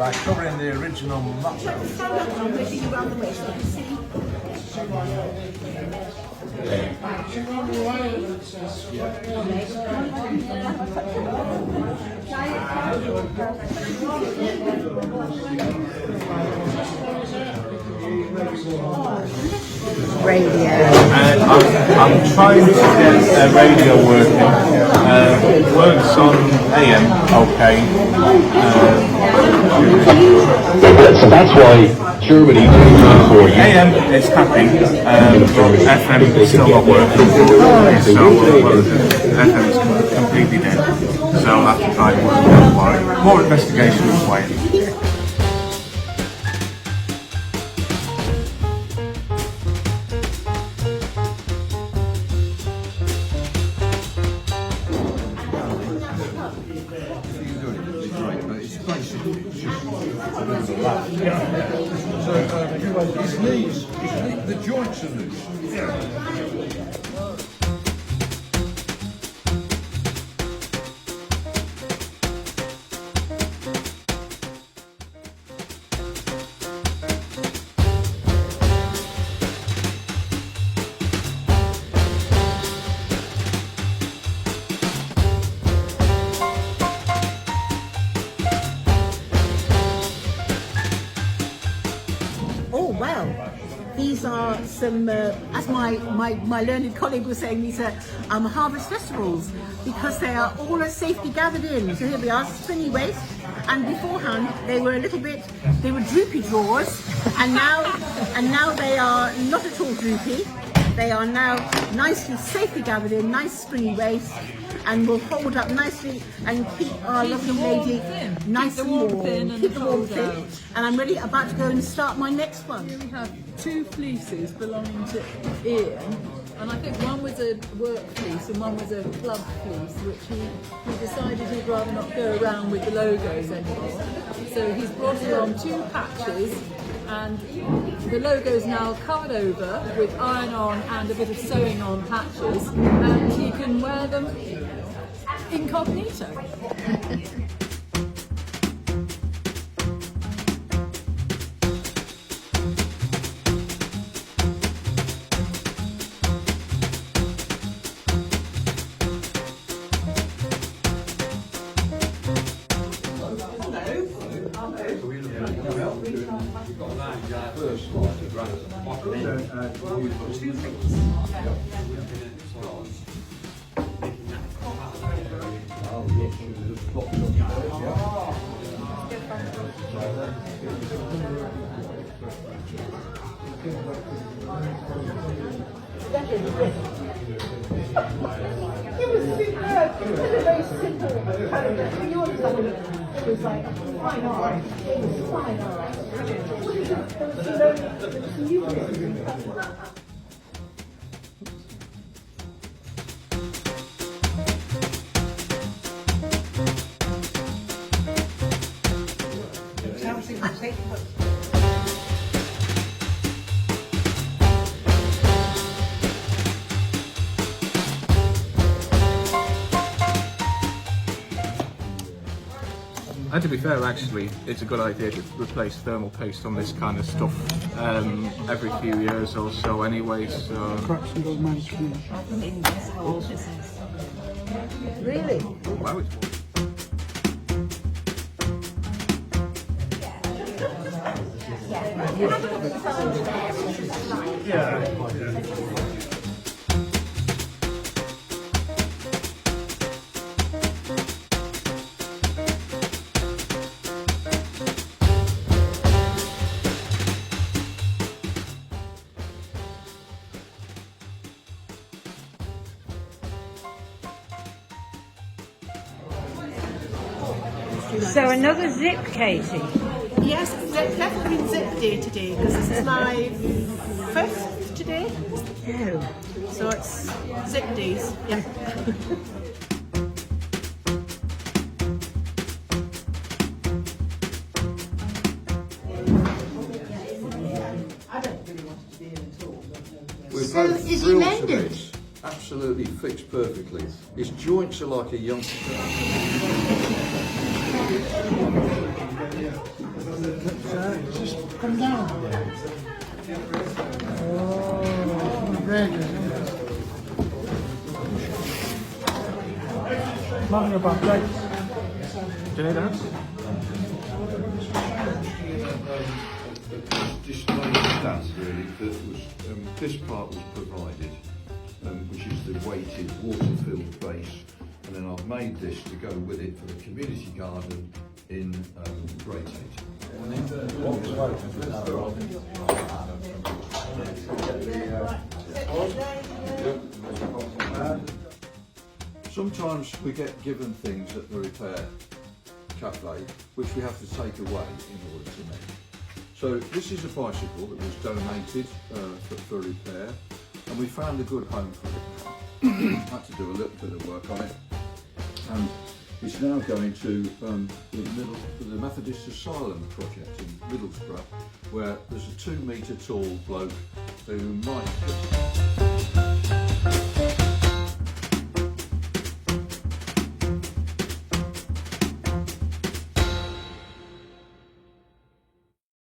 by covering the original motto. I'm waiting around the way so you can see. Radio. I'm trying to get a radio working. It works on AM, okay. So that's why Germany for you. AM is happy, but FM is still not working. So FM is completely dead. So I'll have to try and work that for it. More investigation required. His knees, the joints are loose. Oh well, these are some, as my learned colleague was saying, these are harvest festivals because they are all safely gathered in. So here we are, springy waist, and beforehand they were they were droopy drawers, and now they are not at all droopy. They are now nicely, safely gathered in, nice springy waist, and will hold up nicely and keep our lovely lady nice and warm. Keep the warmth in. And I'm really about to go and start my next one. Here we have two fleeces belonging to Ian, and I think one was a work fleece and one was a club fleece, which he decided he'd rather not go around with the logos anymore. So he's brought along two patches, and the logo is now covered over with iron-on and a bit of sewing-on patches, and he can wear them incognito. It was superb. It was a very simple paragraph. When you understand it, it was like fine art. It was fine art. There was some new bits. And to be fair, actually, it's a good idea to replace thermal paste on this kind of stuff every few years or so anyway, so... Really? Oh, wow, it's... So another zip, Katie. Yes, definitely zip day today because this is my fifth today. Oh. So it's zip days. Yeah. We've So both is he thrilled mended? to this. Absolutely fixed perfectly. His joints are like a youngster. Just come down. Oh, very good. Nothing about plates. Do you need that? Display stats really that was this part was provided, which is the weighted water-filled base, and then I've made this to go with it for the community garden in Great Eight. Sometimes we get given things at the Repair Cafe which we have to take away in order to make. So this is a bicycle that was donated for repair, and we found a good home for it. Had to do a little bit of work on it, and it's now going to the Methodist Asylum project in Middlesbrough, where there's a 2 metre tall bloke who might just